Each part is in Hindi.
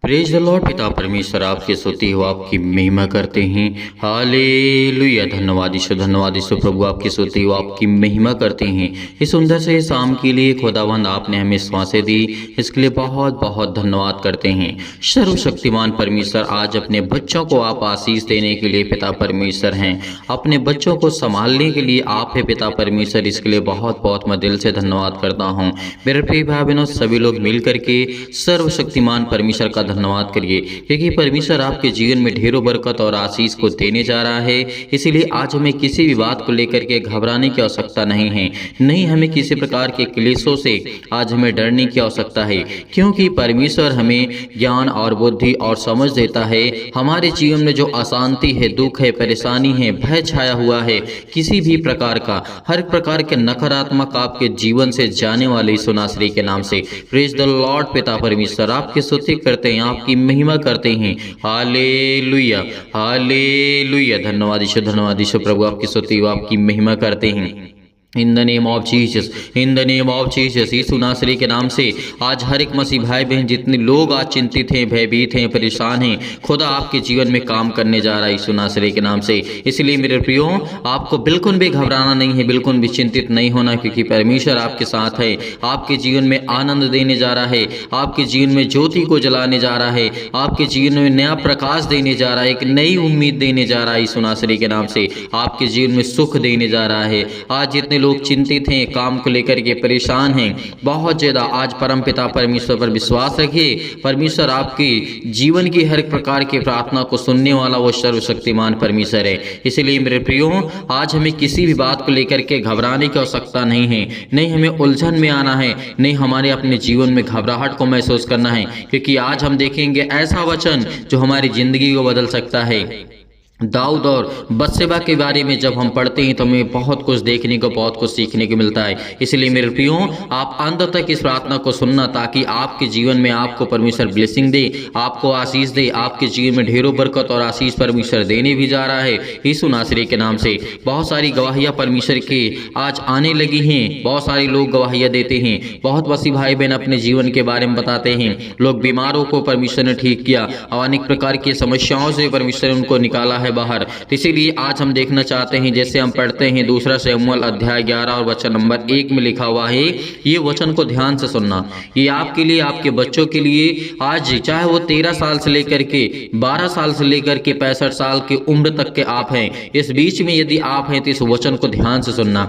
Praise the Lord. पिता परमेश्वर आपकी स्तुति हो, आपकी महिमा करते हैं। हालेलुया। धन्यवाद ईश्वर प्रभु, आपकी स्तुति हो, आपकी महिमा करते हैं। इस सुंदर से शाम के लिए खुदावंद आपने हमें सांसें दी, इसके लिए बहुत बहुत धन्यवाद करते हैं। सर्वशक्तिमान परमेश्वर, आज अपने बच्चों को आप आशीष देने के लिए पिता परमेश्वर हैं। अपने बच्चों को संभालने के लिए आप है पिता परमेश्वर, इसके लिए बहुत बहुत मैं दिल से धन्यवाद करता हूँ। मेरे प्रिय भाई बहनों, सभी लोग मिल करके सर्वशक्तिमान परमेश्वर का धन्यवाद करिए, क्योंकि परमेश्वर आपके जीवन में ढेरों बरकत और आशीष को देने जा रहा है। इसीलिए आज हमें किसी भी बात को लेकर के घबराने की आवश्यकता नहीं है, नहीं हमें किसी प्रकार के क्लेशों से आज हमें डरने की आवश्यकता है, क्योंकि परमेश्वर हमें ज्ञान और बुद्धि और समझ देता है। हमारे जीवन में जो अशांति है, दुख है, परेशानी है, भय छाया हुआ है, किसी भी प्रकार का, हर प्रकार के नकारात्मक आपके जीवन से जाने वाले यीशु नासरी के नाम से प्रेज द लॉर्ड। पिता परमेश्वर आपकी स्तुति करते हैं, आपकी महिमा करते हैं। हालेलुया हालेलुया। धन्यवाद ईश्वर प्रभु, आपकी स्तुति व आपकी महिमा करते हैं। In the name of Jesus, in the name of Jesus, यीशु नासरी के नाम से आज हर एक मसीह भाई बहन, जितने लोग आज चिंतित हैं, भयभीत हैं, परेशान हैं, खुदा आपके जीवन में काम करने जा रहा है यीशु नासरी के नाम से। इसलिए मेरे प्रियो, आपको बिल्कुल भी घबराना नहीं है, बिल्कुल भी चिंतित नहीं होना, क्योंकि परमेश्वर आपके साथ है। आपके जीवन में आनंद देने जा रहा है, आपके जीवन में ज्योति को जलाने जा रहा है, आपके जीवन में नया प्रकाश देने जा रहा है, एक नई उम्मीद देने जा रहा है यीशु नासरी के नाम से। आपके जीवन में सुख देने जा रहा है। आज जितने लोग चिंतित हैं, काम को लेकर के परेशान हैं बहुत ज्यादा, आज परमपिता परमेश्वर पर विश्वास रखिए। परमेश्वर आपकी जीवन की हर प्रकार की प्रार्थना को सुनने वाला वो सर्वशक्तिमान परमेश्वर है। इसलिए मेरे प्रियो, आज हमें किसी भी बात को लेकर के घबराने की आवश्यकता नहीं है, नहीं हमें उलझन में आना है, नहीं हमारे अपने जीवन में घबराहट को महसूस करना है, क्योंकि आज हम देखेंगे ऐसा वचन जो हमारी जिंदगी को बदल सकता है। दाऊद और बत्शेबा के बारे में जब हम पढ़ते हैं तो हमें बहुत कुछ देखने को, बहुत कुछ सीखने को मिलता है। इसलिए मेरे प्रियो, आप अंत तक इस प्रार्थना को सुनना, ताकि आपके जीवन में आपको परमेश्वर ब्लेसिंग दे, आपको आशीष दे। आपके जीवन में ढेरों बरकत और आशीष परमेश्वर देने भी जा रहा है यीशु नासरी के नाम से। बहुत सारी गवाहियाँ परमेश्वर की आज आने लगी हैं, बहुत सारे लोग गवाहियाँ देते हैं, बहुत मसीह भाई बहन अपने जीवन के बारे में बताते हैं। लोग बीमारों को परमेश्वर ने ठीक किया और अनेक प्रकार की समस्याओं से परमेश्वर ने उनको निकाला बाहर। तो इसीलिए आज हम देखना चाहते हैं, जैसे हम पढ़ते हैं 2 शमूएल अध्याय 11 और वचन नंबर 1 में लिखा हुआ है। ये वचन को ध्यान से सुनना, ये आपके लिए, आपके बच्चों के लिए। आज चाहे वो 13 साल से लेकर के 12 साल से लेकर के 65 साल की उम्र तक के आप हैं, इस बीच में यदि आप हैं तो इस वचन को ध्यान से सुनना,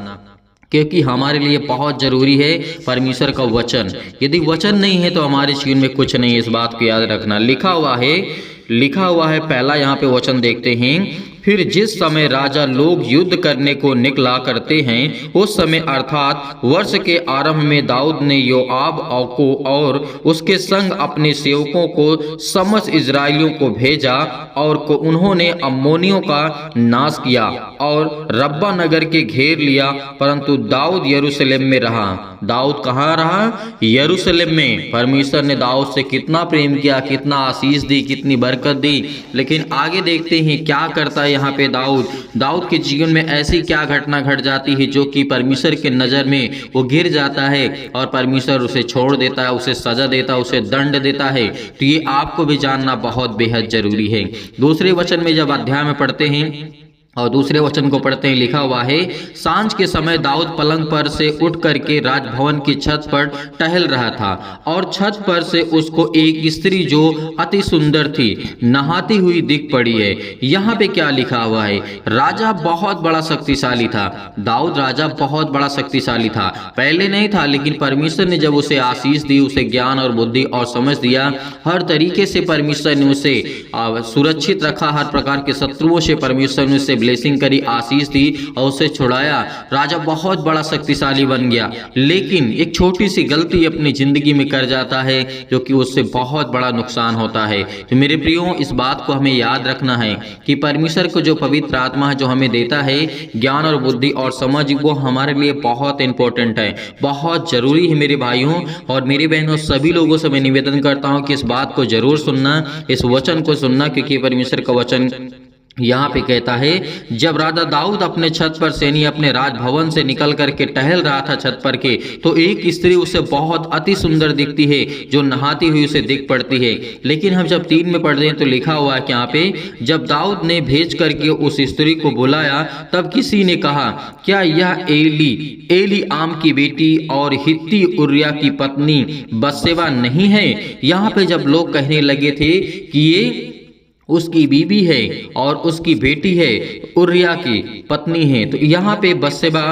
क्योंकि हमारे लिए बहुत जरूरी है परमेश्वर का वचन। यदि वचन नहीं है तो हमारे जीवन में कुछ नहीं, इस बात को याद रखना। लिखा हुआ है पहला यहाँ पे वचन देखते हैं। फिर जिस समय राजा लोग युद्ध करने को निकला करते हैं, उस समय अर्थात वर्ष के आरंभ में दाऊद ने योआब को और उसके संग अपने सेवकों को समस्त इजराइलियों को भेजा, और उन्होंने अम्मोनियों का नाश किया और रब्बा नगर के घेर लिया। परंतु दाऊद यरूशलेम में रहा। दाऊद कहाँ रहा? यरूशलेम में। परमेश्वर ने दाऊद से कितना प्रेम किया, कितना आशीष दी, कितनी बरकत दी। लेकिन आगे देखते हैं क्या करता है यहाँ पे दाऊद के जीवन में ऐसी क्या घटना घट जाती है जो कि परमेश्वर के नजर में वो गिर जाता है और परमेश्वर उसे छोड़ देता है, उसे सजा देता है, उसे दंड देता है। तो ये आपको भी जानना बहुत बेहद जरूरी है। दूसरे वचन में जब अध्याय में पढ़ते हैं और दूसरे वचन को पढ़ते हैं, लिखा हुआ है, सांझ के समय दाऊद पलंग पर से उठ करके राजभवन की छत पर टहल रहा था, और छत पर से उसको एक स्त्री जो अति सुंदर थी नहाती हुई दिख पड़ी है। यहाँ पे क्या लिखा हुआ है? राजा बहुत बड़ा शक्तिशाली था। दाऊद राजा बहुत बड़ा शक्तिशाली था, पहले नहीं था, लेकिन परमेश्वर ने जब उसे आशीष दी, उसे ज्ञान और बुद्धि और समझ दिया, हर तरीके से परमेश्वर ने उसे सुरक्षित रखा, हर प्रकार के शत्रुओं से परमेश्वर ने उसे ब्लेसिंग करी, आशीष दी और उसे छुड़ाया। राजा बहुत बड़ा शक्तिशाली बन गया, लेकिन एक छोटी सी गलती अपनी जिंदगी में कर जाता है जो कि उससे बहुत बड़ा नुकसान होता है। तो मेरे प्रियो, इस बात को हमें याद रखना है कि परमेश्वर को जो पवित्र आत्मा है जो हमें देता है ज्ञान और बुद्धि और समझ, वो हमारे लिए बहुत इंपॉर्टेंट है, बहुत जरूरी है मेरे भाइयों और मेरी बहनों। सभी लोगों से मैं निवेदन करता हूँ कि इस बात को जरूर सुनना, इस वचन को सुनना, क्योंकि परमेश्वर का वचन यहाँ पे कहता है, जब राजा दाऊद अपने छत पर सेनी अपने राजभवन से निकल करके टहल रहा था छत पर के, तो एक स्त्री उसे बहुत अति सुंदर दिखती है, जो नहाती हुई उसे दिख पड़ती है। लेकिन हम जब 3 में पढ़ते हैं तो लिखा हुआ है कि यहाँ पे, जब दाऊद ने भेज करके उस स्त्री को बुलाया, तब किसी ने कहा, क्या यह एली आम की बेटी और हित्ती उरिया की पत्नी बत्शेबा नहीं है? यहाँ पे जब लोग कहने लगे थे कि ये उसकी बीबी है और उसकी बेटी है, उरिया की पत्नी है, तो यहाँ पे बत्शेबा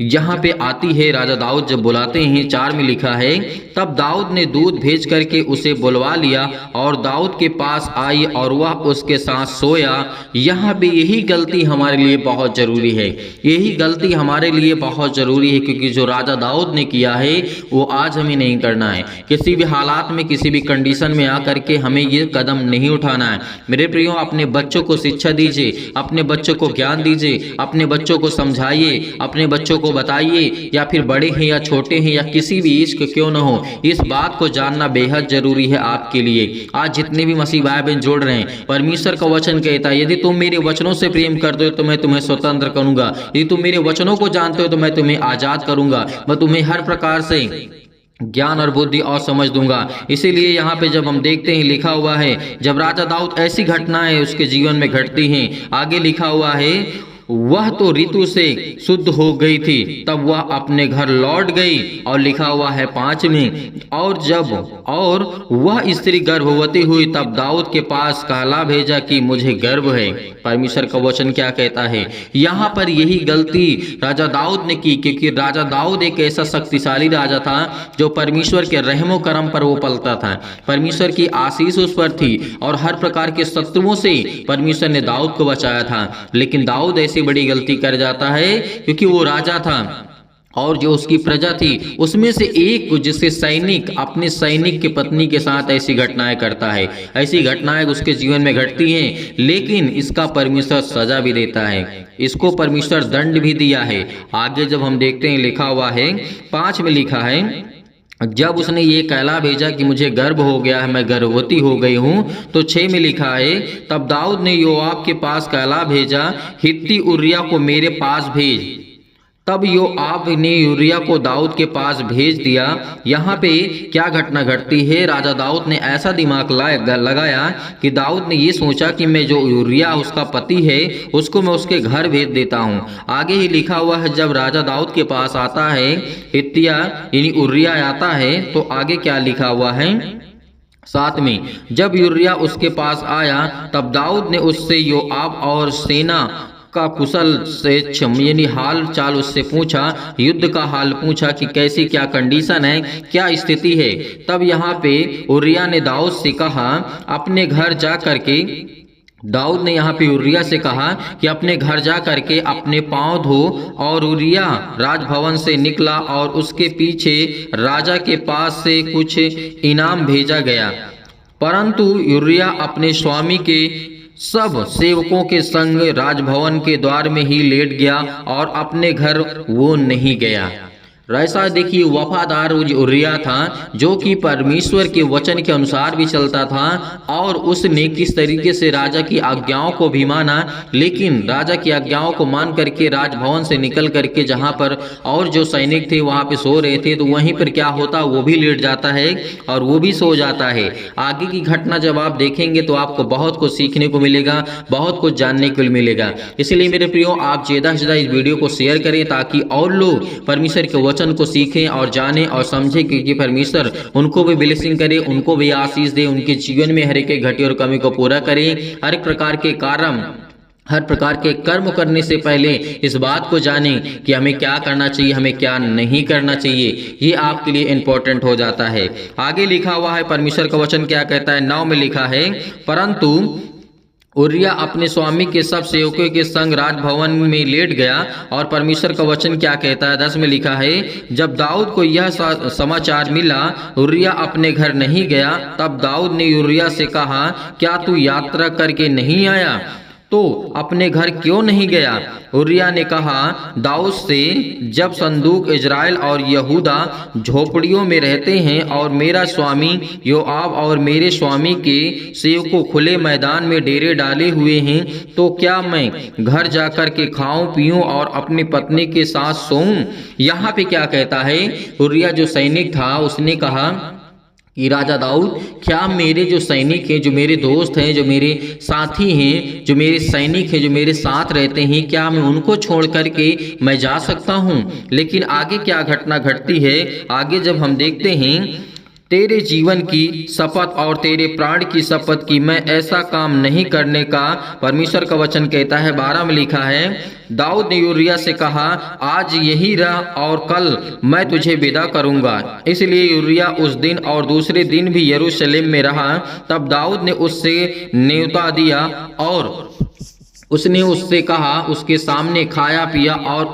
यहाँ पे आती है। राजा दाऊद जब बुलाते हैं, 4 में लिखा है, तब दाऊद ने दूत भेज करके उसे बुलवा लिया और दाऊद के पास आई और वह उसके साथ सोया। यहाँ पे यही गलती हमारे लिए बहुत ज़रूरी है, यही गलती हमारे लिए बहुत ज़रूरी है, क्योंकि जो राजा दाऊद ने किया है वो आज हमें नहीं करना है। किसी भी हालात में, किसी भी कंडीशन में आकर के हमें ये कदम नहीं उठाना है। मेरे प्रियो, अपने बच्चों को शिक्षा दीजिए, अपने बच्चों को ज्ञान दीजिए, अपने बच्चों को समझाइए, अपने बच्चों को बताइए, या फिर बड़े हैं या छोटे हैं या किसी भी एज के क्यों न हो, इस बात को जानना बेहद जरूरी है आपके लिए। आज जितने भी मसीह भाई बहन जोड़ रहे हैं, परमेश्वर का वचन कहता है, यदि तुम मेरे वचनों से प्रेम करते हो तो मैं तुम्हें स्वतंत्र करूंगा, यदि तुम मेरे वचनों को जानते हो तो मैं तुम्हें आजाद करूंगा, मैं तुम्हें हर प्रकार से ज्ञान और बुद्धि और समझ दूंगा। इसीलिए यहाँ पे जब हम देखते हैं, लिखा हुआ है, जब राजा दाऊद ऐसी घटनाएं उसके जीवन में घटती हैं, आगे लिखा हुआ है, वह तो ऋतु से शुद्ध हो गई थी, तब वह अपने घर लौट गई। और लिखा हुआ है 5 में, और वह स्त्री गर्भवती हुई, तब दाऊद के पास कहला भेजा कि मुझे गर्भ है। परमेश्वर का वचन क्या कहता है? यहाँ पर यही गलती राजा दाऊद ने की, क्योंकि राजा दाऊद एक ऐसा शक्तिशाली राजा था जो परमेश्वर के रहमो करम पर वो पलता था, परमेश्वर की आशीष उस पर थी और हर प्रकार के शत्रुओं से परमेश्वर ने दाऊद को बचाया था। लेकिन दाऊद ऐसी बड़ी गलती कर जाता है, क्योंकि वो राजा था और जो उसकी प्रजा थी उसमें से एक, जिससे सैनिक अपने सैनिक की पत्नी के साथ ऐसी घटनाएं करता है, ऐसी घटनाएं उसके जीवन में घटती हैं। लेकिन इसका परमेश्वर सजा भी देता है, इसको परमेश्वर दंड भी दिया है। आगे जब हम देखते हैं, लिखा हुआ है 5 में लिखा है, जब उसने ये कहला भेजा कि मुझे गर्भ हो गया है, मैं गर्भवती हो गई हूँ, तो 6 में लिखा है, तब दाऊद ने योआब के पास कहला भेजा, हित्ती उरिया को मेरे पास भेज। तब योआब ने यूरिया को दाऊद के पास भेज दिया। यहाँ पे क्या घटना घटती है? राजा दाऊद ने ऐसा दिमाग लगाया कि दाऊद ने ये सोचा कि मैं जो यूरिया उसका पति है उसको मैं उसके घर भेज देता हूँ। आगे ही लिखा हुआ है, जब राजा दाऊद के पास आता है हित्तिया यानी उरिया आता है, तो आगे क्या लिखा हुआ है? 7 में, जब यूरिया उसके पास आया, तब दाऊद ने उससे योआब और सेना का कुशल से यानी हाल चाल उससे पूछा, युद्ध का हाल पूछा कि कैसी क्या कंडीशन है, क्या स्थिति है। तब यहाँ पे उरिया ने दाऊद से कहा अपने घर जा करके, दाऊद ने यहाँ पे उरिया से कहा कि अपने घर जा करके अपने पांव धो। और उरिया राजभवन से निकला और उसके पीछे राजा के पास से कुछ इनाम भेजा गया, परंतु उरिया अपने स्वामी के सब सेवकों के संग राजभवन के द्वार में ही लेट गया और अपने घर वो नहीं गया। ऐसा देखिए, वफादार उरिया था जो कि परमेश्वर के वचन के अनुसार भी चलता था और उसने किस तरीके से राजा की आज्ञाओं को भी माना। लेकिन राजा की आज्ञाओं को मान करके राजभवन से निकल करके जहां पर और जो सैनिक थे वहां पे सो रहे थे, तो वहीं पर क्या होता, वो भी लेट जाता है और वो भी सो जाता है। आगे की घटना जब आप देखेंगे तो आपको बहुत कुछ सीखने को मिलेगा, बहुत कुछ जानने को मिलेगा। इसलिए मेरे प्रियो, आप ज़्यादा से ज़्यादा इस वीडियो को शेयर करें ताकि और लोग परमेश्वर के वचन को सीखें और जानें और समझें, क्योंकि परमेश्वर उनको भी ब्लेसिंग करे, उनको भी आशीष दे, उनके जीवन में हर एक घटी और कमी को पूरा करे। हर एक प्रकार के कारण, हर प्रकार के कर्म करने से पहले इस बात को जानें कि हमें क्या करना चाहिए, हमें क्या नहीं करना चाहिए। ये आपके लिए इंपॉर्टेंट हो जाता है। आगे लिखा हुआ है, परमेश्वर का वचन क्या कहता है? 9 में लिखा है, परंतु उरिया अपने स्वामी के सब सेवकों के संग राजभवन में लेट गया। और परमेश्वर का वचन क्या कहता है? 10 में लिखा है, जब दाऊद को यह समाचार मिला उरिया अपने घर नहीं गया, तब दाऊद ने उरिया से कहा, क्या तू यात्रा करके नहीं आया? तो अपने घर क्यों नहीं गया? उरिया ने कहा दाऊद से, जब संदूक इजराइल और यहूदा झोपड़ियों में रहते हैं और मेरा स्वामी योआब और मेरे स्वामी के सेवकों खुले मैदान में डेरे डाले हुए हैं, तो क्या मैं घर जाकर के खाऊं पीऊं और अपनी पत्नी के साथ सोऊं? यहाँ पे क्या कहता है, उरिया जो सैनिक था उसने कहा कि राजा दाऊद, क्या मेरे जो सैनिक हैं, जो मेरे दोस्त हैं, जो मेरे साथी हैं, जो मेरे सैनिक हैं, जो मेरे साथ रहते हैं, क्या मैं उनको छोड़ करके मैं जा सकता हूं? लेकिन आगे क्या घटना घटती है, आगे जब हम देखते हैं, तेरे जीवन की शपथ और तेरे प्राण की शपथ की मैं ऐसा काम नहीं करने का परमेश्वर का वचन कहता है। 12 में लिखा है, दाऊद ने यूरिया से कहा, आज यही रह और कल मैं तुझे विदा करूंगा। इसलिए यूरिया उस दिन और दूसरे दिन भी यरूशलेम में रहा। तब दाऊद ने उससे न्योता दिया और उसने उससे कहा, उसके सामने खाया पिया और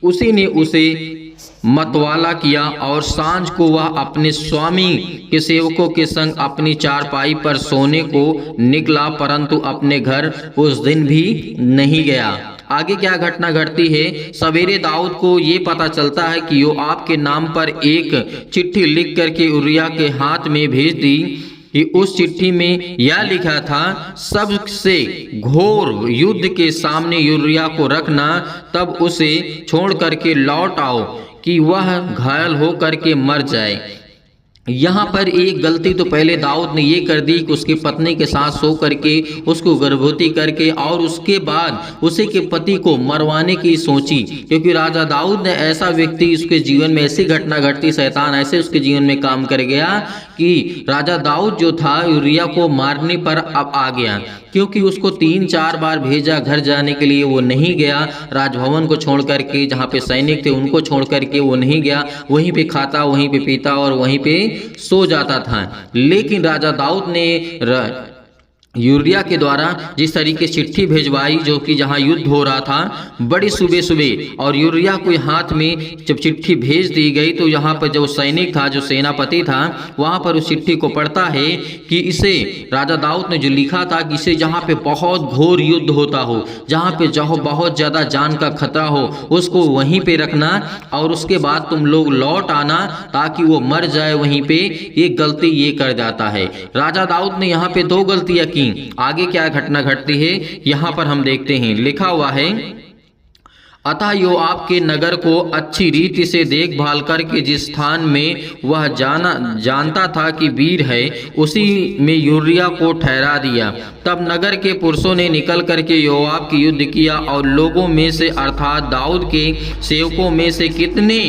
उसी ने उसे मतवाला किया और सांझ को वह अपने स्वामी के सेवकों के संग अपनी चारपाई पर सोने को निकला, परंतु अपने घर उस दिन भी नहीं गया। आगे क्या घटना घटती है, सवेरे दाऊद को ये पता चलता है कि योआब के नाम पर एक चिट्ठी लिख करके उरिया के हाथ में भेज दी कि उस चिट्ठी में यह लिखा था, सबसे घोर युद्ध के सामने यूरिया को रखना, तब उसे छोड़ करके लौट आओ कि वह घायल हो करके मर जाए। यहाँ पर एक गलती तो पहले दाऊद ने ये कर दी कि उसकी पत्नी के साथ सो करके उसको गर्भवती करके और उसके बाद उसी के पति को मरवाने की सोची, क्योंकि राजा दाऊद ने ऐसा व्यक्ति उसके जीवन में ऐसी घटना घटती, शैतान ऐसे उसके जीवन में काम कर गया कि राजा दाऊद जो था यूरिया को मारने पर अब आ गया, क्योंकि उसको 3-4 बार भेजा घर जाने के लिए, वो नहीं गया। राजभवन को छोड़ करके, जहाँ पे सैनिक थे उनको छोड़ करके वो नहीं गया, वहीं पे खाता, वहीं पे पीता और वहीं पे सो जाता था। लेकिन राजा दाऊद ने यूरिया के द्वारा जिस तरीके चिट्ठी भेजवाई, जो कि जहां युद्ध हो रहा था, बड़ी सुबह सुबह, और यूरिया को हाथ में जब चिट्ठी भेज दी गई तो यहाँ पर जो सैनिक था, जो सेनापति था, वहां पर उस चिट्ठी को पढ़ता है कि इसे राजा दाऊद ने जो लिखा था कि इसे जहाँ पे बहुत घोर युद्ध होता हो, जहाँ पे जहाँ बहुत ज़्यादा जान का खतरा हो, उसको वहीं पे रखना और उसके बाद तुम लोग लौट आना ताकि वो मर जाए वहीं पे। ये गलती ये कर जाता है। राजा दाऊद ने यहाँ पे 2 गलतियां की। आगे क्या घटना घटती है यहां पर हम देखते हैं, लिखा हुआ है, अतः योआब के नगर को अच्छी रीति से देखभाल करके जिस स्थान में वह जानता था कि वीर है, उसी में यूरिया को ठहरा दिया। तब नगर के पुरुषों ने निकल करके योआब की युद्ध किया और लोगों में से अर्थात दाऊद के सेवकों में से कितने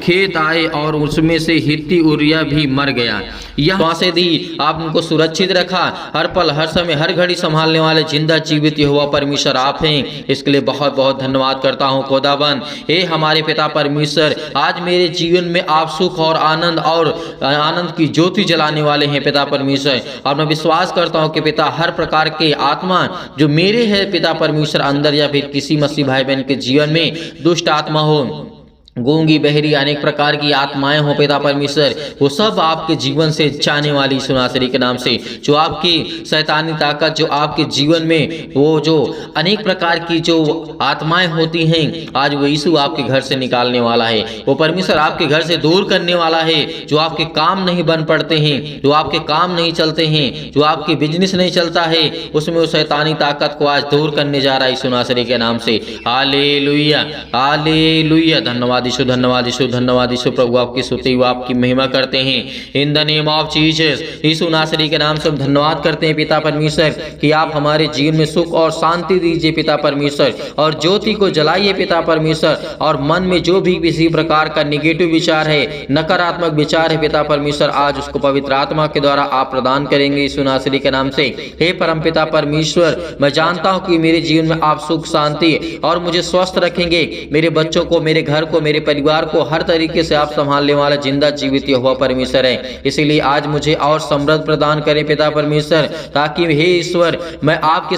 खेत आए और उसमें से हित्ती उरिया भी मर गया। यहाँ से दी आप उनको सुरक्षित रखा, हर पल हर समय हर घड़ी संभालने वाले जिंदा जीवित यहोवा परमेश्वर आप हैं। इसके लिए बहुत बहुत धन्यवाद करता हूँ खुदाबंद। हे हमारे पिता परमेश्वर, आज मेरे जीवन में आप सुख और आनंद की ज्योति जलाने वाले हैं पिता परमेश्वर। और मैं विश्वास करता हूँ कि पिता हर प्रकार के आत्मा जो मेरे है पिता परमेश्वर अंदर, या फिर किसी मसीह भाई बहन के जीवन में दुष्ट आत्मा हो, गूंगी बहरी अनेक प्रकार की आत्माएं हो पिता परमेश्वर, वो सब आपके जीवन से जाने वाली सुनासरी के नाम से, जो आपकी शैतानी ताकत जो आपके जीवन में वो जो अनेक प्रकार की जो आत्माएं होती हैं, आज वो यीशु आपके घर से निकालने वाला है। वो परमेश्वर आपके घर से दूर करने वाला है। जो आपके काम नहीं बन पड़ते हैं, जो आपके काम नहीं चलते हैं, जो आपके बिजनेस नहीं चलता है, उसमें वो शैतानी ताकत को आज दूर करने जा रहा है सुनासरी के नाम से। हालेलुया हालेलुया। धन्यवाद यीशु, धन्यवाद यीशु, धन्यवाद यीशु। प्रभु आपकी स्तुति हुआ, आपकी महिमा करते हैं in the name of Jesus. यीशु नासरी के नाम से हम धन्यवाद करते हैं पिता परमेश्वर कि आप हमारे जीवन में सुख और शांति दीजिए पिता परमेश्वर, और ज्योति को जलाइए पिता परमेश्वर। और मन में जो भी किसी प्रकार का निगेटिव विचार है, नकारात्मक विचार है पिता परमेश्वर, आज उसको पवित्र आत्मा के द्वारा आप प्रदान करेंगे यीशु नासरी के नाम से। हे परम पिता परमेश्वर, मैं जानता हूँ कि मेरे जीवन में आप सुख शांति और मुझे स्वस्थ रखेंगे, मेरे बच्चों को, मेरे घर को, मेरे परिवार को हर तरीके से आप संभालने वाला जिंदा जीवित यहोवा परमेश्वर है। इसीलिए आज मुझे और समृद्ध प्रदान करें पिता परमेश्वर, ताकि हे ईश्वर मैं आपके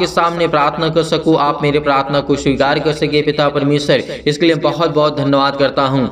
सामने प्रार्थना कर सकूं, आप मेरे प्रार्थना को स्वीकार कर सके पिता परमेश्वर। इसके लिए बहुत बहुत धन्यवाद करता हूं।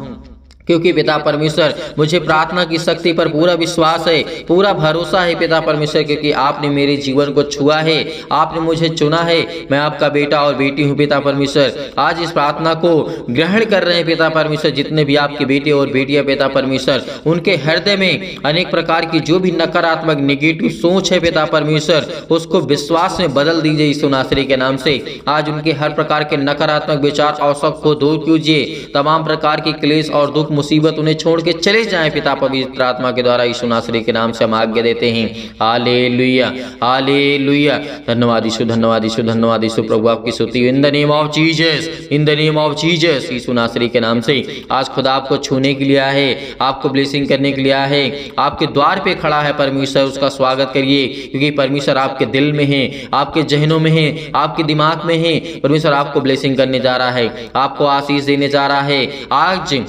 क्योंकि पिता परमेश्वर मुझे प्रार्थना की शक्ति पर पूरा विश्वास है, पूरा भरोसा है पिता परमेश्वर, क्योंकि आपने मेरे जीवन को छुआ है, आपने मुझे चुना है। मैं आपका बेटा और बेटी हूँ पिता परमेश्वर। आज इस प्रार्थना को ग्रहण कर रहे हैं पिता परमेश्वर जितने भी आपके बेटे और बेटियां पिता परमेश्वर, उनके हृदय में अनेक प्रकार की जो भी नकारात्मक नेगेटिव सोच है पिता परमेश्वर, उसको विश्वास में बदल दीजिए यीशु नासरी के नाम से। आज उनके हर प्रकार के नकारात्मक विचार और शक को दूर कीजिए। तमाम प्रकार के क्लेश और दुख मुसीबत उन्हें छोड़ के चले जाएं पिता पवित्र आत्मा के द्वारा। यीशु नासरी के नाम से हम आज्ञा देते हैं। हालेलुया, हालेलुया। धन्यवाद यीशु, धन्यवाद यीशु, धन्यवाद यीशु। प्रभु आपकी स्तुति in the name of Jesus, in the name of Jesus. यीशु नासरी के नाम से आज खुदा आपको छूने के लिए आया है, आपको ब्लेसिंग करने के लिए आया है। आपके द्वार पे खड़ा है परमेश्वर, उसका स्वागत करिए, क्योंकि परमेश्वर आपके दिल में है, आपके जहनों में है, आपके दिमाग में है। परमेश्वर आपको ब्लेसिंग करने जा रहा है, आपको आशीष देने जा रहा है। आज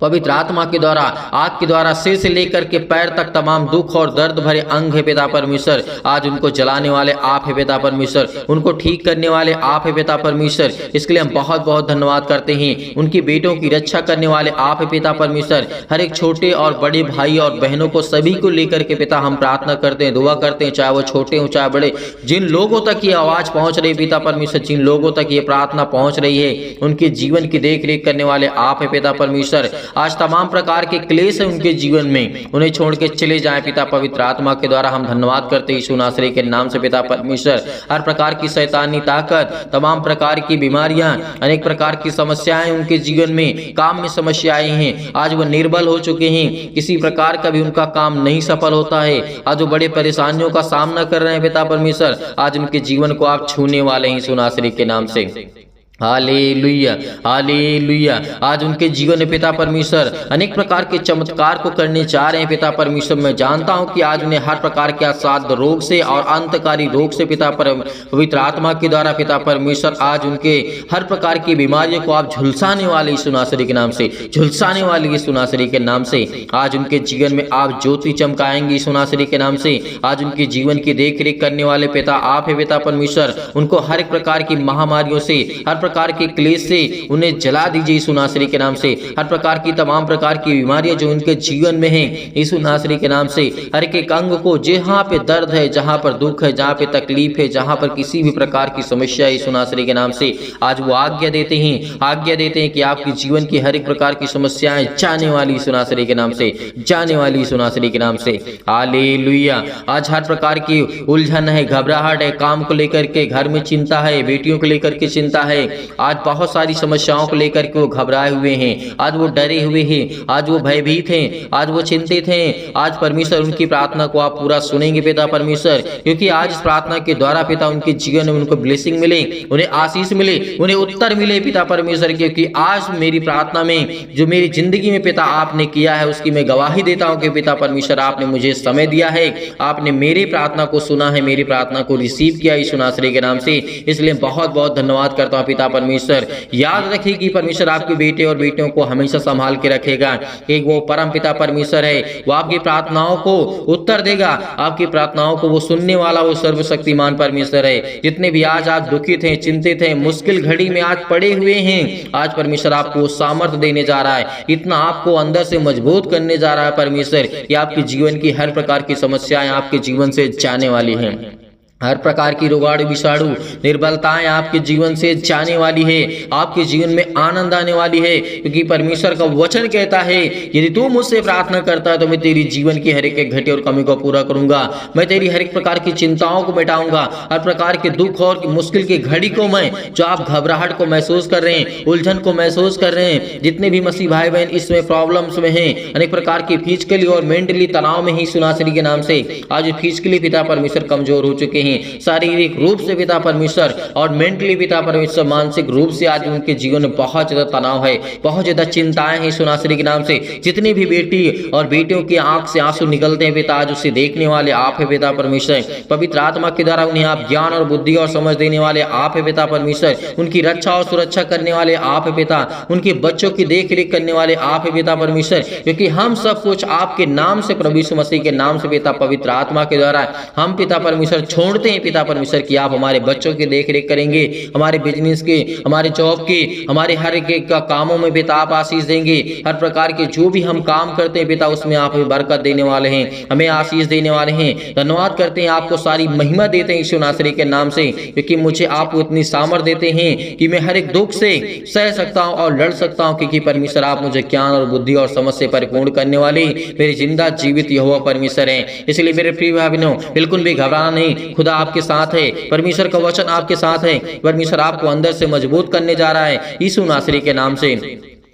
पवित्र आत्मा के द्वारा, आग के द्वारा सिर से लेकर के पैर तक तमाम दुख और दर्द भरे अंग है पिता परमेश्वर। आज उनको जलाने वाले आप है पिता परमेश्वर, उनको ठीक करने वाले आप है पिता परमेश्वर। इसके लिए हम बहुत बहुत धन्यवाद करते हैं। उनकी बेटों की रक्षा करने वाले आप है पिता परमेश्वर। हर एक छोटे और बड़े भाई और बहनों को सभी को लेकर के पिता हम प्रार्थना करते हैं, दुआ करते हैं, चाहे वो छोटे हो चाहे बड़े। जिन लोगों तक ये आवाज पहुंच रही पिता परमेश्वर, जिन लोगों तक ये प्रार्थना पहुंच रही है, उनके जीवन की देख रेख करने वाले आप है पिता परमेश्वर। आज तमाम प्रकार के क्लेश है उनके जीवन में, उन्हें छोड़ के चले जाएं पिता पवित्र आत्मा के द्वारा। हम धन्यवाद करते हैं यीशु नासरी के नाम से पिता परमेश्वर। हर प्रकार की शैतानी ताकत, तमाम प्रकार की बीमारियां, अनेक प्रकार की समस्याएं उनके जीवन में, काम में समस्याएं हैं, आज वो निर्बल हो चुके हैं, किसी प्रकार का भी उनका काम नहीं सफल होता है। आज वो बड़े परेशानियों का सामना कर रहे हैं पिता परमेश्वर। आज उनके जीवन को आप छूने वाले हैं यीशु नासरी के नाम से। हालेलुया, हालेलुया। आज उनके जीवन में पिता परमेश्वर अनेक प्रकार के चमत्कार को करने जा रहे हैं पिता परमेश्वर। मैं जानता हूं कि आज उन्हें हर प्रकार के असाध्य रोग से और अंतकारी रोग से पिता पवित्र आत्मा के द्वारा पिता परमेश्वर आज उनके हर प्रकार की बीमारियों को आप झुलसाने वाले यीशु नासरी के नाम से, झुलसाने वाले यीशु नासरी के नाम से। आज उनके जीवन में आप ज्योति चमकाएंगे यीशु नासरी के नाम से। आज उनके जीवन की देख रेख करने वाले पिता आप है पिता परमेश्वर। उनको हर एक प्रकार की महामारियों से, हर प्रकार के क्लेश से उन्हें जला दीजिए यीशु नासरी के नाम से। हर प्रकार की तमाम प्रकार की बीमारियां जो उनके जीवन में हैं यीशु नासरी के नाम से, हर एक अंग को जहां पे दर्द है, जहां पर दुख है, जहां पे तकलीफ है, जहां पर किसी भी प्रकार की समस्या है यीशु नासरी के नाम से, आज वो आज्ञा देते हैं, आज्ञा देते हैं कि आपके जीवन की हर एक प्रकार की समस्याएं जाने वाली यीशु नासरी के नाम से, जाने वाली यीशु नासरी के नाम से। हालेलुया। आज हर प्रकार की उलझन है, घबराहट है, काम को लेकर के, घर में चिंता है, बेटियों को लेकर के चिंता है, आज बहुत सारी समस्याओं को लेकर के वो घबराए हुए हैं, आज वो डरे हुए हैं, आज वो भयभीत हैं, आज वो चिंतित हैं। आज परमेश्वर उनकी प्रार्थना को आप पूरा सुनेंगे पिता परमेश्वर, क्योंकि आज इस प्रार्थना के द्वारा पिता उनके जीवन में उनको ब्लेसिंग मिले, उन्हें आशीष मिले, उन्हें उत्तर मिले पिता परमेश्वर। क्योंकि आज मेरी प्रार्थना में जो मेरी जिंदगी में पिता आपने किया है उसकी मैं गवाही देता हूं कि पिता परमेश्वर आपने मुझे समय दिया है, आपने मेरी प्रार्थना को सुना है, मेरी प्रार्थना को रिसीव किया यीशु नासरी के नाम से। इसलिए बहुत बहुत धन्यवाद करता हूं पिता परमेश्वर। याद रखिए कि परमेश्वर आपके बेटे और बेटियों को हमेशा संभाल के रखेगा। एक वो परम पिता परमेश्वर है, वो आपकी प्रार्थनाओं को उत्तर देगा, आपकी प्रार्थनाओं को वो सुनने वाला वो सर्वशक्तिमान परमेश्वर है। जितने भी आज आप दुखित हैं, चिंतित हैं, मुश्किल घड़ी में आज पड़े हुए हैं, आज परमेश्वर आपको सामर्थ्य देने जा रहा है, इतना आपको अंदर से मजबूत करने जा रहा है परमेश्वर कि आपके जीवन की हर प्रकार की समस्याएं आपके जीवन से जाने वाली हैं। हर प्रकार की रोगाणु विषाणु निर्बलताएं आपके जीवन से जाने वाली है, आपके जीवन में आनंद आने वाली है। क्योंकि परमेश्वर का वचन कहता है यदि तू मुझसे प्रार्थना करता है तो मैं तेरी जीवन की हर एक घटी और कमी को पूरा करूंगा, मैं तेरी हर एक प्रकार की चिंताओं को मिटाऊंगा, हर प्रकार के दुख और मुश्किल की घड़ी को मैं, जो आप घबराहट को महसूस कर रहे हैं, उलझन को महसूस कर रहे हैं, जितने भी मसीह भाई बहन इसमें प्रॉब्लम्स में हैं, अनेक प्रकार की फिजिकली और मेंटली तनाव में ही सुनासरी के नाम से आज फिजिकली पिता परमेश्वर कमजोर हो चुके हैं, शारीरिक रूप से पिता परमेश्वर और मेंटली पिता परमेश्वर मानसिक रूप से आज उनके जीवन में बहुत ज्यादा तनाव है, बहुत ज्यादा चिंताएं हैं सुनासरी के नाम से। जितनी भी बेटी और बेटियों की आंख से आंसू निकलते हैं पिता, आज उसे देखने वाले आप है पिता परमेश्वर। पवित्र आत्मा के द्वारा उन्हें आप ज्ञान और बुद्धि और समझ देने वाले आप है पिता परमेश्वर, उनकी रक्षा और सुरक्षा करने वाले आप है पिता, उनके बच्चों की देख रेख करने वाले आप है पिता परमेश्वर। क्योंकि हम सब कुछ आपके नाम से, प्रभु यीशु मसीह के नाम से पिता पवित्र आत्मा के द्वारा हम पिता परमेश्वर छोड़ छोड़ते हैं पिता परमेश्वर कि आप हमारे बच्चों की देख रेख करेंगे, हमारे बिजनेस के, हमारे जॉब के, हमारे हर एक का कामों में पिता आप आशीष देंगे। हर प्रकार के जो भी हम काम करते हैं पिता उसमें आप हमें बरकत देने वाले हैं, हमें आशीष देने वाले हैं। धन्यवाद करते हैं, आपको सारी महिमा देते हैं यीशु नासरी के नाम से, क्योंकि मुझे आप इतनी सामर्थ देते हैं कि मैं हर एक दुख से सह सकता हूं और लड़ सकता हूं, क्योंकि परमेश्वर आप मुझे ज्ञान और बुद्धि और समझ से परिपूर्ण करने वाले मेरे जिंदा जीवित यहोवा परमेश्वर हैं। इसलिए मेरे प्रिय भाई बहनों, बिल्कुल भी घबराना नहीं, खुदा आपके साथ है, परमेश्वर का वचन आपके साथ है, परमेश्वर आपको अंदर से मजबूत करने जा रहा है यीशु नासरी के नाम से।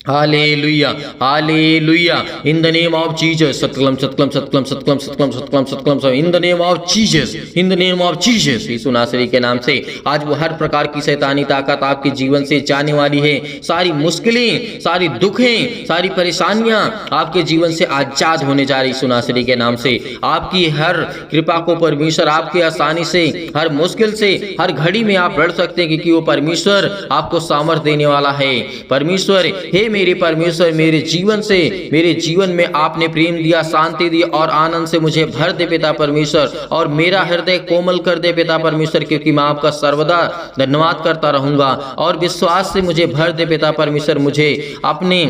हालेलुया, हालेलुया, in the name of Jesus, सतकलम सतकलम सतकलम सतकलम सतकलम सतकलम सतकलम, in the name of Jesus, in the name of Jesus, यीशु नासरी के नाम से आज वो हर प्रकार की शैतानी ताकत आपके जीवन से जाने वाली है। सारी मुश्किलें, सारी दुखें, सारी परेशानियां आपके जीवन से आजाद होने जा रही यीशु नासरी के नाम से। आपकी हर कृपा को परमेश्वर आपके आसानी से, हर मुश्किल से, हर घड़ी में आप लड़ सकते हैं, क्योंकि वो परमेश्वर आपको सामर्थ देने वाला है। परमेश्वर, हे मेरे परमेश्वर, मेरे जीवन से, मेरे जीवन में आपने प्रेम दिया, शांति दी और आनंद से मुझे भर दे पिता परमेश्वर, और मेरा हृदय कोमल कर दे पिता परमेश्वर, क्योंकि मैं आपका सर्वदा धन्यवाद करता रहूंगा। और विश्वास से मुझे भर दे पिता परमेश्वर, मुझे अपने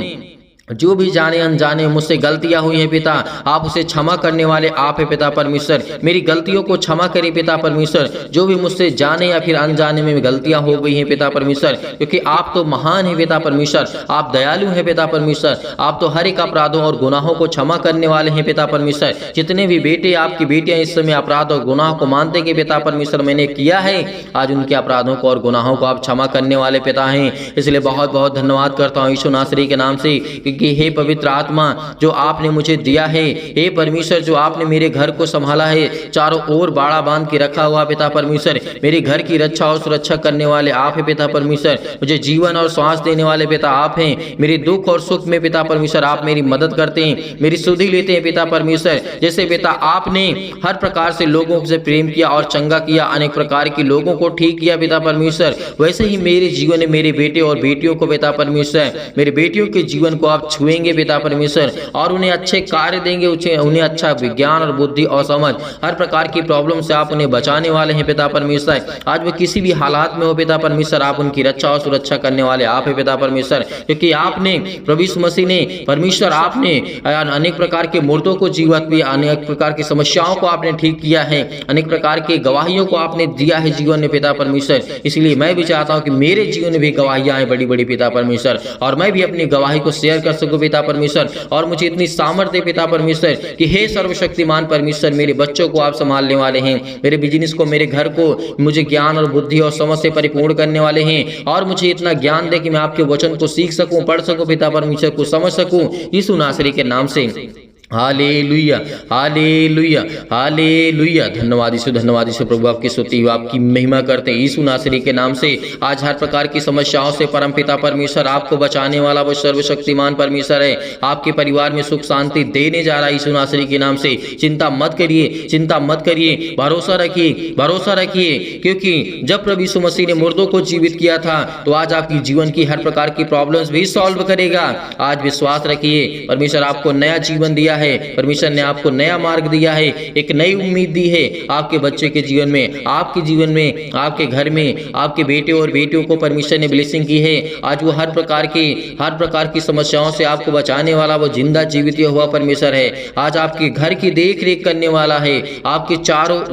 जो भी जाने अनजाने मुझसे गलतियां हुई हैं पिता, आप उसे क्षमा करने वाले आप है पिता परमेश्वर। मेरी गलतियों को क्षमा करें पिता परमेश्वर, जो भी मुझसे जाने या फिर अनजाने में गलतियां हो गई हैं पिता परमेश्वर, क्योंकि आप तो महान है पिता परमेश्वर, आप दयालु हैं पिता परमेश्वर, आप तो हर एक अपराधों और गुनाहों को क्षमा करने वाले हैं पिता परमेश्वर। जितने भी बेटे, आपकी बेटियां इस समय अपराध और गुनाह को मानते कि पिता परमेश्वर मैंने किया है, आज उनके अपराधों को और गुनाहों को आप क्षमा करने वाले पिता हैं। इसलिए बहुत बहुत धन्यवाद करता हूँ यीशु नासरी के नाम से, कि हे पवित्र आत्मा जो आपने मुझे दिया है, हे परमेश्वर जो आपने मेरे घर को संभाला है, चारों ओर बाड़ा बांध के रखा हुआ पिता परमेश्वर, मेरे घर की रक्षा और सुरक्षा करने वाले आप हैं पिता परमेश्वर, मुझे जीवन और श्वास देने वाले पिता आप हैं। मेरे दुख और सुख में पिता परमेश्वर आप मेरी मदद करते हैं, मेरी सुधि लेते हैं पिता परमेश्वर। जैसे पिता आपने हर प्रकार से लोगों से प्रेम किया और चंगा किया, अनेक प्रकार के लोगों को ठीक किया पिता परमेश्वर, वैसे ही मेरे जीवन में मेरे बेटे और बेटियों को पिता परमेश्वर, मेरे बेटियों के जीवन को आप छुएंगे पिता परमेश्वर, और उन्हें अच्छे कार्य देंगे, उन्हें अच्छा विज्ञान और बुद्धि और समझ, हर प्रकार की प्रॉब्लम से आप उन्हें बचाने वाले हैं पिता परमेश्वर। आज वो किसी भी हालात में हो पिता परमेश्वर, आप उनकी रक्षा और सुरक्षा करने वाले आप है पिता परमेश्वर, क्योंकि आपने प्रभु यीशु मसीह ने परमेश्वर, आपने अनेक प्रकार के मुर्दों को जीवित भी, अनेक प्रकार की समस्याओं को आपने ठीक किया है, अनेक प्रकार के गवाहियों को आपने दिया है जीवन में पिता परमेश्वर। इसलिए मैं भी चाहता हूँ कि मेरे जीवन में भी गवाहियां हैं बड़ी बड़ी पिता परमेश्वर, और मैं भी अपनी गवाही को शेयर कर सकूं पिता परमेश्वर, और मुझे इतनी सामर्थ्य पिता परमेश्वर कि हे सर्वशक्तिमान परमेश्वर, मेरे बच्चों को आप संभालने वाले हैं, मेरे बिजनेस को, मेरे घर को मुझे ज्ञान और बुद्धि और समझ से परिपूर्ण करने वाले हैं, और मुझे इतना ज्ञान दे कि मैं आपके वचन को सीख सकूं, पढ़ सकूं पिता परमेश्वर, को समझ सकूं यीशु नासरी के नाम से। हालेलुया, हालेलुया, हालेलुया, धन्यवाद यीशु प्रभु, आपकी स्तुति हो, आपकी महिमा करते हैं यीशु नासरी के नाम से। आज हर प्रकार की समस्याओं से परम पिता परमेश्वर आपको बचाने वाला वो सर्वशक्तिमान परमेश्वर है, आपके परिवार में सुख शांति देने जा रहा है यीशु नासरी के नाम से। चिंता मत करिए, चिंता मत करिए, भरोसा रखिए, भरोसा रखिए, क्योंकि जब प्रभु यीशु मसीह ने मुर्दों को जीवित किया था, तो आज आपकी जीवन की हर प्रकार की प्रॉब्लम्स भी सॉल्व करेगा। आज विश्वास रखिए, परमेश्वर आपको नया जीवन दिया है, परमेश्वर ने आपको नया मार्ग दिया है, एक नई उम्मीद दी है आपके बच्चे के जीवन में, आपके जीवन में, आपके घर में, आपके बेटे और बेटियों को परमेश्वर ने ब्लेसिंग की है। आज वो हर प्रकार की समस्याओं से आपको बचाने वाला वो जिंदा जीवित हुआ परमेश्वर है। आज आपके घर की देख रेख करने वाला है, आपके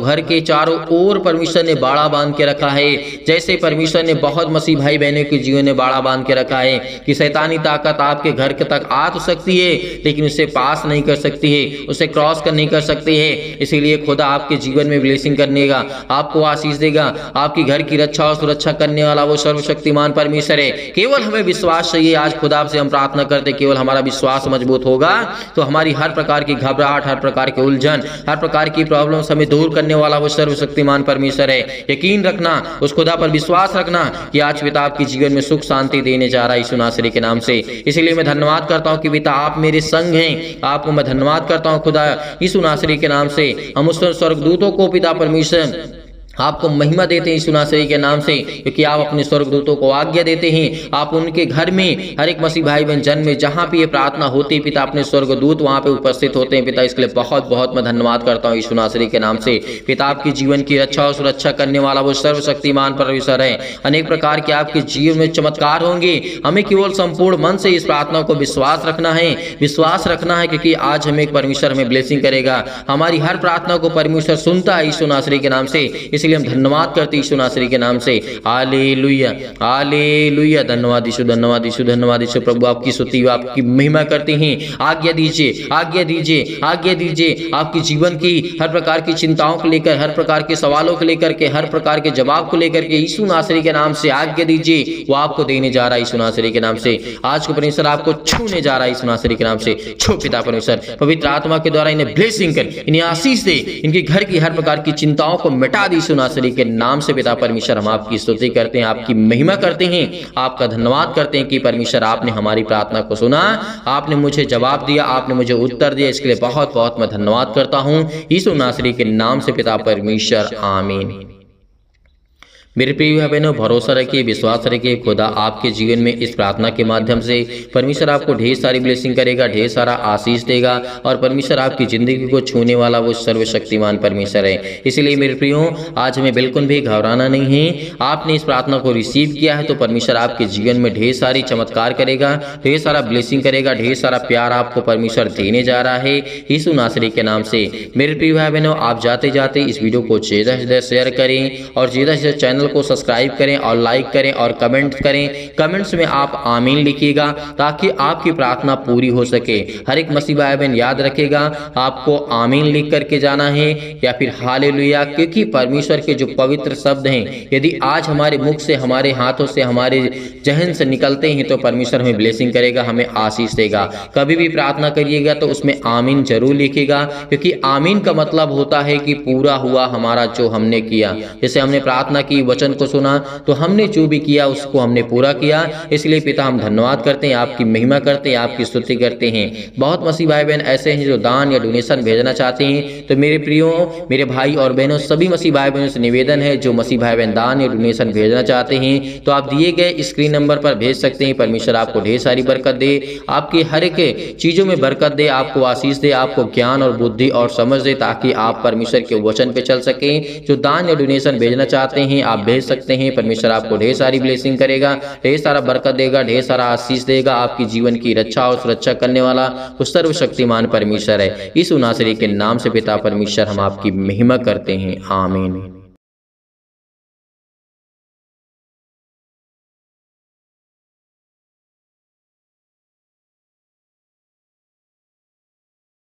घर के चारों ओर परमेश्वर ने बाड़ा बांध के रखा है। जैसे परमेश्वर ने बहुत मसीह भाई बहनों के जीवन में बाड़ा बांध के रखा है कि शैतानी ताकत आपके घर तक आ तो सकती है, लेकिन उससे पास नहीं कर सकती है, उसे क्रॉस कर नहीं कर सकती है। इसीलिए खुदा आपके जीवन में ब्लेसिंग करने का, आपको आशीष देगा, आपकी घर की रक्षा और सुरक्षा करने वाला वो सर्वशक्तिमान परमेश्वर है। केवल हमें विश्वास चाहिए। आज खुदा से हम प्रार्थना करते, केवल हमारा विश्वास मजबूत होगा तो हमारी हर प्रकार की घबराहट, हर प्रकार की उलझन, हर प्रकार की प्रॉब्लम्स हमें दूर करने वाला वो सर्वशक्तिमान परमेश्वर है। यकीन रखना, उस खुदा पर विश्वास रखना कि आज पिता आपके जीवन में सुख शांति देने जा रहा है यीशु नासरी के नाम से। इसलिए मैं धन्यवाद करता हूँ कि पिता आप मेरे संग हैं। आपको मैं धन्यवाद करता हूँ खुदा यीशु नासरी के नाम से। हम उस स्वर्गदूतों को पिता परमेश्वर आपको महिमा देते हैं यीशु नासरी के नाम से, क्योंकि आप अपने स्वर्गदूतों को आज्ञा देते हैं। आप उनके घर में हर एक मसीह भाई बहन जन में जहाँ भी ये प्रार्थना होती है पिता, अपने स्वर्गदूत वहाँ पे उपस्थित होते हैं पिता। इसके लिए बहुत बहुत मैं धन्यवाद करता हूँ यीशु नासरी के नाम से पिता। आपके जीवन की रक्षा और सुरक्षा करने वाला वो सर्वशक्तिमान परमेश्वर है। अनेक प्रकार के आपके जीवन में चमत्कार होंगे। हमें केवल संपूर्ण मन से इस प्रार्थना को विश्वास रखना है, विश्वास रखना है, क्योंकि आज हमें परमेश्वर हमें ब्लेसिंग करेगा। हमारी हर प्रार्थना को परमेश्वर सुनता है यीशु नासरी के नाम से। इसलिए हम धन्यवाद करते यीशु नासरी के नाम से। हालेलुया हालेलुया। धन्यवाद यीशु, धन्यवाद यीशु, धन्यवाद यीशु। प्रभु आपकी स्तुति आपकी महिमा करते हैं। आज्ञा दीजिए, आज्ञा दीजिए, आज्ञा दीजिए। आपके जीवन की हर प्रकार की चिंताओं को लेकर, हर प्रकार के सवालों को लेकर के, हर प्रकार के जवाब को लेकर के यीशु नासरी के नाम से आज्ञा दीजिए। वो आपको देने जा रहा है यीशु नासरी के नाम से। आज को परमेश्वर आपको छूने जा रहा है यीशु नासरी के नाम से। छो पिता परमेश्वर, पवित्र आत्मा के द्वारा इन्हें ब्लेसिंग कर, इन्हें आशीष दे, इनके घर की हर प्रकार की चिंताओं को मिटा दी यीशु नासरी के नाम से। पिता परमेश्वर हम आपकी स्तुति करते हैं, आपकी महिमा करते हैं, आपका धन्यवाद करते हैं कि परमेश्वर आपने हमारी प्रार्थना को सुना, आपने मुझे जवाब दिया, आपने मुझे उत्तर दिया। इसके लिए बहुत बहुत मैं धन्यवाद करता हूं यीशु नासरी के नाम से पिता परमेश्वर, आमीन। मेरे प्रिय भाई बहनों, भरोसा रखिए, विश्वास रखिए, खुदा आपके जीवन में इस प्रार्थना के माध्यम से परमेश्वर आपको ढेर सारी ब्लेसिंग करेगा, ढेर सारा आशीष देगा, और परमेश्वर आपकी जिंदगी को छूने वाला वो सर्वशक्तिमान परमेश्वर है। इसलिए मेरे प्रियो, आज हमें बिल्कुल भी घबराना नहीं है। आपने इस प्रार्थना को रिसीव किया है तो परमेश्वर आपके जीवन में ढेर सारी चमत्कार करेगा, ढेर सारा ब्लेसिंग करेगा, ढेर सारा प्यार आपको परमेश्वर देने जा रहा है यीशु नासरी के नाम से। मेरे प्रिय भाई बहनों, आप जाते जाते इस वीडियो को ज़्यादा से ज़्यादा शेयर करें और ज़्यादा से ज़्यादा चैनल को सब्सक्राइब करें और लाइक करें और कमेंट करें। कमेंट्स में आप आमीन लिखिएगा ताकि आपकी प्रार्थना पूरी हो सके। हर एक मसीह भाई बहन याद रखेगा, आपको आमीन लिख करके जाना है या फिर हालेलुया, क्योंकि परमेश्वर के जो पवित्र शब्द हैं यदि आज हमारे मुख से, हमारे हाथों से, हमारे जहन से निकलते हैं तो परमेश्वर हमें ब्लेसिंग करेगा, हमें आशीष देगा। कभी भी प्रार्थना करिएगा तो उसमें आमीन जरूर लिखिएगा, क्योंकि आमीन का मतलब होता है कि पूरा हुआ हमारा जो हमने किया। जैसे हमने प्रार्थना की, वचन को सुना, तो हमने जो भी किया उसको हमने पूरा किया। इसलिए पिता हम धन्यवाद करते हैं, आपकी महिमा करते हैं, आपकी स्तुति करते हैं। बहुत मसीह भाई बहन ऐसे हैं जो दान या डोनेशन भेजना चाहते हैं, तो मेरे प्रियो, मेरे भाई और बहनों, सभी मसीह भाई बहनों से निवेदन है, जो मसीह भाई बहन दान या डोनेशन भेजना चाहते हैं तो आप दिए गए स्क्रीन नंबर पर भेज सकते हैं। परमेश्वर आपको ढेर सारी बरकत दे, आपकी हर एक चीजों में बरकत दे, आपको आशीष दे, आपको ज्ञान और बुद्धि और समझ दे, ताकि आप परमेश्वर के वचन पे चल सकें। जो दान या डोनेशन भेजना चाहते हैं आप भेज सकते हैं। परमेश्वर आपको ढेर सारी ब्लेसिंग करेगा, ढेर सारा बरकत देगा, ढेर सारा आशीष देगा। आपकी जीवन की रक्षा और सुरक्षा करने वाला उस सर्वशक्तिमान परमेश्वर है। यीशु नासरी के नाम से पिता परमेश्वर हम आपकी महिमा करते हैं, आमीन।